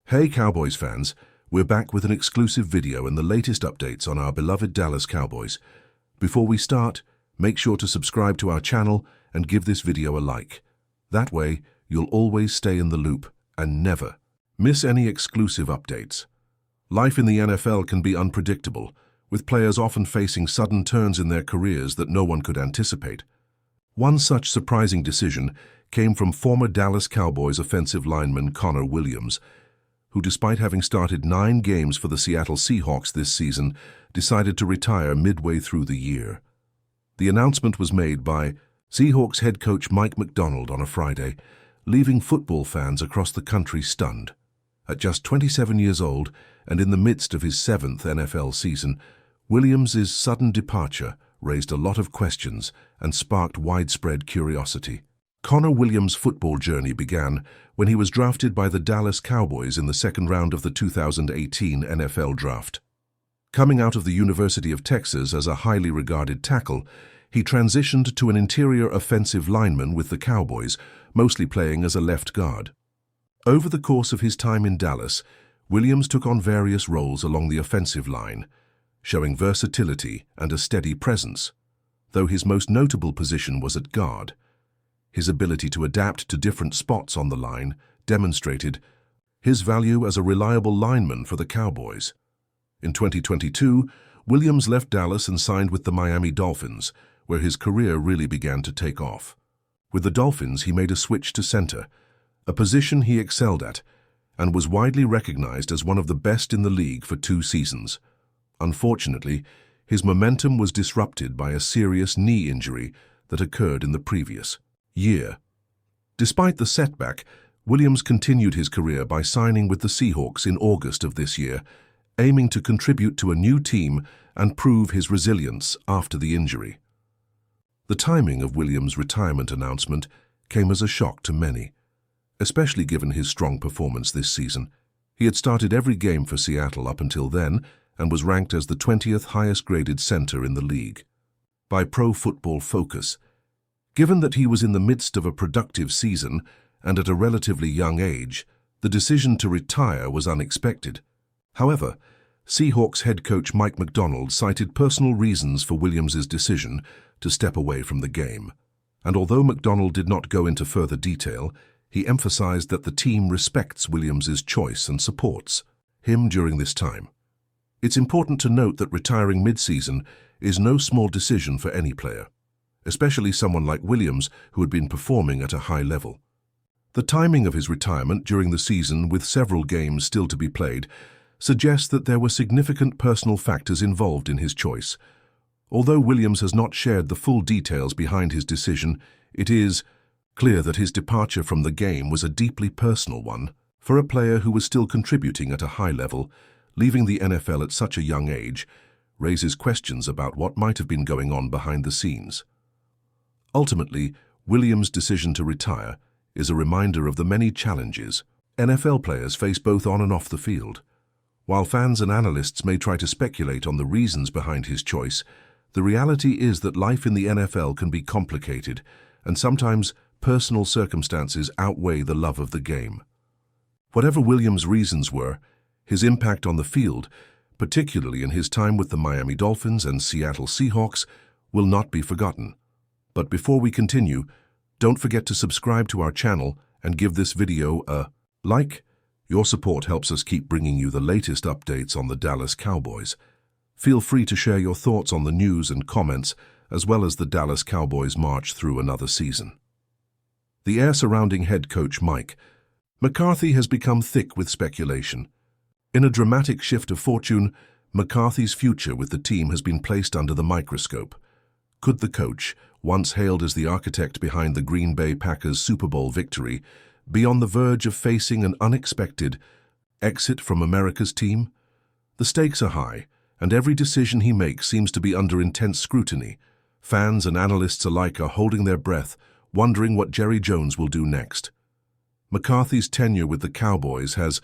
Hey Cowboys fans, we're back with an exclusive video and the latest updates on our beloved Dallas Cowboys. Before we start, make sure to subscribe to our channel and give this video a like. That way, you'll always stay in the loop and never miss any exclusive updates. Life in the NFL can be unpredictable, with players often facing sudden turns in their careers that no one could anticipate. One such surprising decision came from former Dallas Cowboys offensive lineman Connor Williams, who, despite having started 9 games for the Seattle Seahawks this season, decided to retire midway through the year. The announcement was made by Seahawks head coach Mike Macdonald on a Friday, leaving football fans across the country stunned. At just 27 years old and in the midst of his 7th NFL season, Williams' sudden departure raised a lot of questions and sparked widespread curiosity. Connor Williams' football journey began when he was drafted by the Dallas Cowboys in the second round of the 2018 NFL Draft. Coming out of the University of Texas as a highly regarded tackle, he transitioned to an interior offensive lineman with the Cowboys, mostly playing as a left guard. Over the course of his time in Dallas, Williams took on various roles along the offensive line, showing versatility and a steady presence, though his most notable position was at guard. His ability to adapt to different spots on the line demonstrated his value as a reliable lineman for the Cowboys. In 2022, Williams left Dallas and signed with the Miami Dolphins, where his career really began to take off. With the Dolphins, he made a switch to center, a position he excelled at, and was widely recognized as one of the best in the league for 2 seasons. Unfortunately, his momentum was disrupted by a serious knee injury that occurred in the previous year. Despite the setback, Williams continued his career by signing with the Seahawks in August of this year, aiming to contribute to a new team and prove his resilience after the injury. The timing of Williams' retirement announcement came as a shock to many, especially given his strong performance this season. He had started every game for Seattle up until then and was ranked as the 20th highest-graded center in the league by Pro Football Focus. Given that he was in the midst of a productive season and at a relatively young age, the decision to retire was unexpected. However, Seahawks head coach Mike Macdonald cited personal reasons for Williams' decision to step away from the game. And although Macdonald did not go into further detail, he emphasized that the team respects Williams' choice and supports him during this time. It's important to note that retiring mid-season is no small decision for any player, especially someone like Williams who had been performing at a high level. The timing of his retirement during the season, with several games still to be played, suggests that there were significant personal factors involved in his choice. Although Williams has not shared the full details behind his decision, it is clear that his departure from the game was a deeply personal one. For a player who was still contributing at a high level, leaving the NFL at such a young age raises questions about what might have been going on behind the scenes. Ultimately, Williams' decision to retire is a reminder of the many challenges NFL players face both on and off the field. While fans and analysts may try to speculate on the reasons behind his choice, the reality is that life in the NFL can be complicated, and sometimes personal circumstances outweigh the love of the game. Whatever Williams' reasons were, his impact on the field, particularly in his time with the Miami Dolphins and Seattle Seahawks, will not be forgotten. But before we continue, don't forget to subscribe to our channel and give this video a like. Your support helps us keep bringing you the latest updates on the Dallas Cowboys. Feel free to share your thoughts on the news and comments, as well as the Dallas Cowboys' march through another season. The air surrounding head coach Mike McCarthy has become thick with speculation. In a dramatic shift of fortune, McCarthy's future with the team has been placed under the microscope. Could the coach, once hailed as the architect behind the Green Bay Packers' Super Bowl victory, be on the verge of facing an unexpected exit from America's team? The stakes are high, and every decision he makes seems to be under intense scrutiny. Fans and analysts alike are holding their breath, wondering what Jerry Jones will do next. McCarthy's tenure with the Cowboys has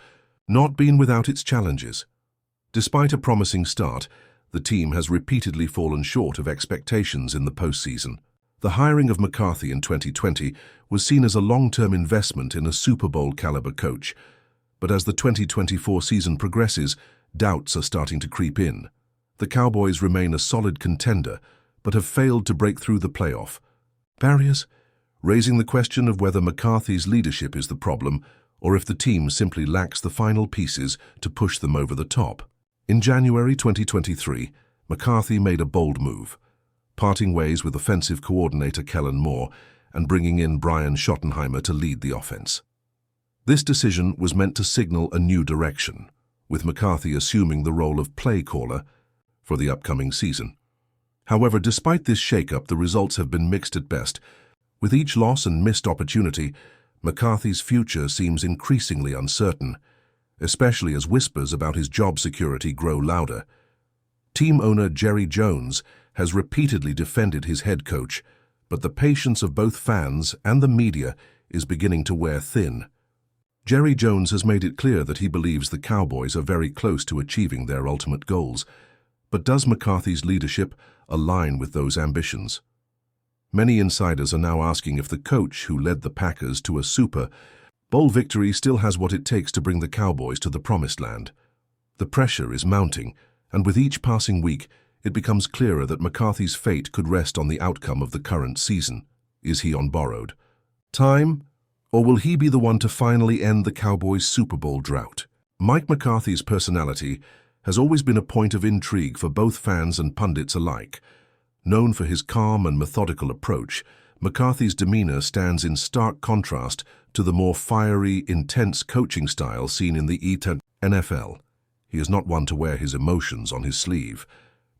not been without its challenges. Despite a promising start, the team has repeatedly fallen short of expectations in the postseason. The hiring of McCarthy in 2020 was seen as a long-term investment in a Super Bowl-caliber coach, But as the 2024 season progresses, doubts are starting to creep in. The Cowboys remain a solid contender, but have failed to break through the playoff barriers, raising the question of whether McCarthy's leadership is the problem or if the team simply lacks the final pieces to push them over the top. In January 2023, McCarthy made a bold move, parting ways with offensive coordinator Kellen Moore and bringing in Brian Schottenheimer to lead the offense. This decision was meant to signal a new direction, with McCarthy assuming the role of play caller for the upcoming season. However, despite this shakeup, the results have been mixed at best. With each loss and missed opportunity, McCarthy's future seems increasingly uncertain, especially as whispers about his job security grow louder. Team owner Jerry Jones has repeatedly defended his head coach, but the patience of both fans and the media is beginning to wear thin. Jerry Jones has made it clear that he believes the Cowboys are very close to achieving their ultimate goals. But does McCarthy's leadership align with those ambitions? Many insiders are now asking if the coach who led the Packers to a Super Bowl victory still has what it takes to bring the Cowboys to the promised land. The pressure is mounting, and with each passing week, it becomes clearer that McCarthy's fate could rest on the outcome of the current season. Is he on borrowed time, or will he be the one to finally end the Cowboys' Super Bowl drought? Mike McCarthy's personality has always been a point of intrigue for both fans and pundits alike. Known for his calm and methodical approach, McCarthy's demeanor stands in stark contrast to the more fiery, intense coaching style seen in the NFL. He is not one to wear his emotions on his sleeve,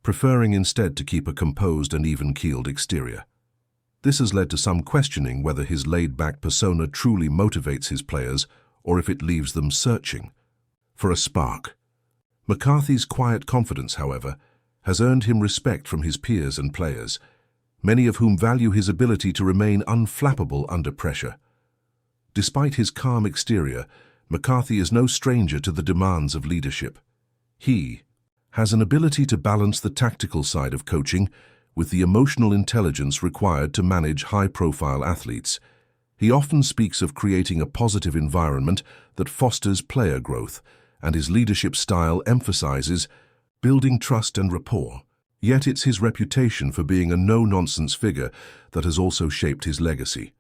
preferring instead to keep a composed and even-keeled exterior. This has led to some questioning whether his laid-back persona truly motivates his players or if it leaves them searching for a spark. McCarthy's quiet confidence, however, has earned him respect from his peers and players, many of whom value his ability to remain unflappable under pressure. Despite his calm exterior, McCarthy is no stranger to the demands of leadership. He has an ability to balance the tactical side of coaching with the emotional intelligence required to manage high-profile athletes. He often speaks of creating a positive environment that fosters player growth, and his leadership style emphasizes building trust and rapport. Yet it's his reputation for being a no-nonsense figure that has also shaped his legacy.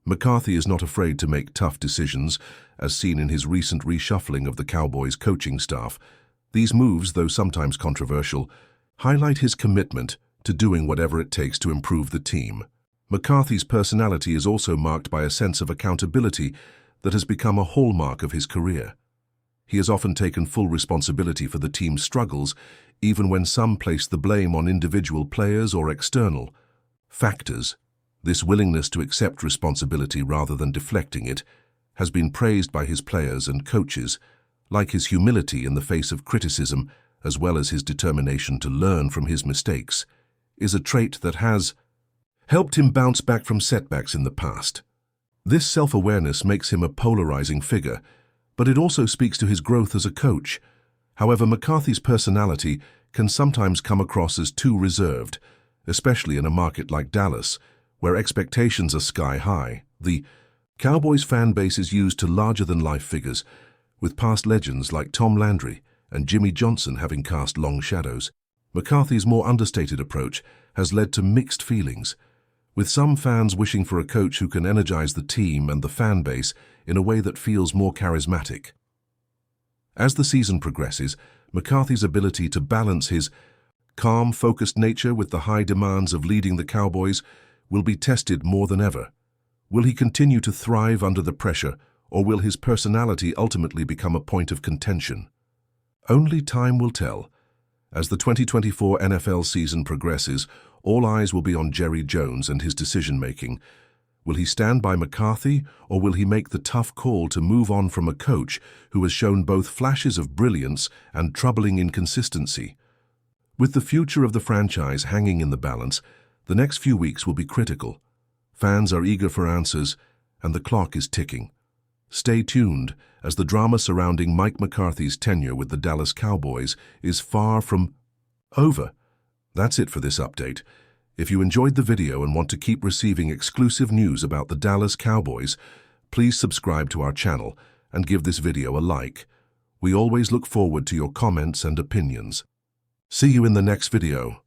McCarthy is not afraid to make tough decisions, as seen in his recent reshuffling of the Cowboys' coaching staff. These moves, though sometimes controversial, highlight his commitment to doing whatever it takes to improve the team. McCarthy's personality is also marked by a sense of accountability that has become a hallmark of his career. He has often taken full responsibility for the team's struggles, even when some place the blame on individual players or external factors. This willingness to accept responsibility rather than deflecting it has been praised by his players and coaches, like his humility in the face of criticism, as well as his determination to learn from his mistakes, is a trait that has helped him bounce back from setbacks in the past. This self-awareness makes him a polarizing figure, but it also speaks to his growth as a coach. However, McCarthy's personality can sometimes come across as too reserved, especially in a market like Dallas, where expectations are sky-high. The Cowboys fan base is used to larger-than-life figures, with past legends like Tom Landry and Jimmy Johnson having cast long shadows. McCarthy's more understated approach has led to mixed feelings, with some fans wishing for a coach who can energize the team and the fan base in a way that feels more charismatic. As the season progresses, McCarthy's ability to balance his calm, focused nature with the high demands of leading the Cowboys will be tested more than ever. Will he continue to thrive under the pressure, or will his personality ultimately become a point of contention? Only time will tell. As the 2024 NFL season progresses, all eyes will be on Jerry Jones and his decision-making. Will he stand by McCarthy, or will he make the tough call to move on from a coach who has shown both flashes of brilliance and troubling inconsistency? With the future of the franchise hanging in the balance, the next few weeks will be critical. Fans are eager for answers, and the clock is ticking. Stay tuned, as the drama surrounding Mike McCarthy's tenure with the Dallas Cowboys is far from over. That's it for this update. If you enjoyed the video and want to keep receiving exclusive news about the Dallas Cowboys, please subscribe to our channel and give this video a like. We always look forward to your comments and opinions. See you in the next video.